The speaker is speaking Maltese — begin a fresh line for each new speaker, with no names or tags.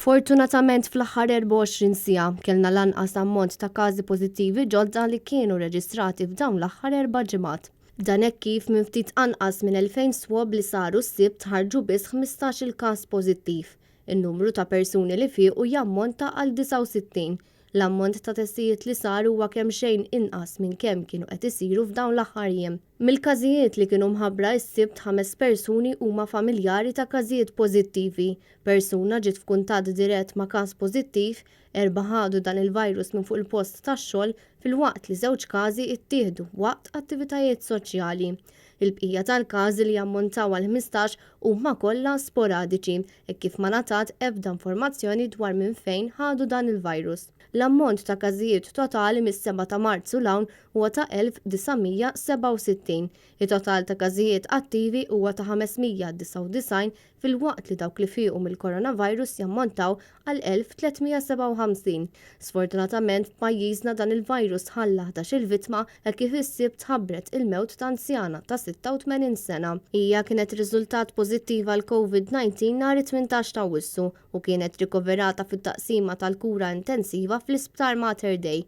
Fortunatament fl-aħħar 24 siegħa kellna lanqas ammont ta' każi pożittivi ġodda li kienu reġistrati f'dawn l-aħħar 4 ġimgħat. Dan hekk kif minn ftit anqas minn 2000 swab li saru s-sibt ħarġu biss 15-il każ pożittiv. In-numru ta' persuni li fiequ jammonta għal 69. L-ammont ta' testijiet li saru huwa kemm xejn inqas minn kemm kienu qed isiru f'dawn l-aħħar jiem. Mill-każijiet li kienu mħabbra s-sibt 5 persuni huma familjari ta' każijiet pożittivi. Persuna ġiet f'kuntatt dirett ma' każ pożittiv, 4 ħadu dan il-virus minn fuq il-post tax-xogħol filwaqt li 2 każi ttieħdu waqt attivitajiet soċjali. Il-bqija tal-każi li jammontaw għal 15 huma kollha sporadiċi hekk kif ma ngħatat ebda informazzjoni dwar minn fejn ħadu dan il-virus. L-ammont ta' każijiet totali mis-7 ta' Marzu l-hawn huwa ta' 1967. Il-total ta' każijiet attivi huwa ta' 599 filwaqt li dawk li fiequ mill-coronavirus jammontaw għal 1357. Sfortunatament f'pajjiżna dan il-virus ħalla 11 vittma hekk kif is-sibt ħabbret il-mewt ta' anzjana ta' 86 sena. Hija kienet riżultat pożittiv għal COVID-19 nhar 18 ta' Awwissu u kienet rikoverata fit-taqsima tal-kura intensiva fl-Isptar Mater Dei.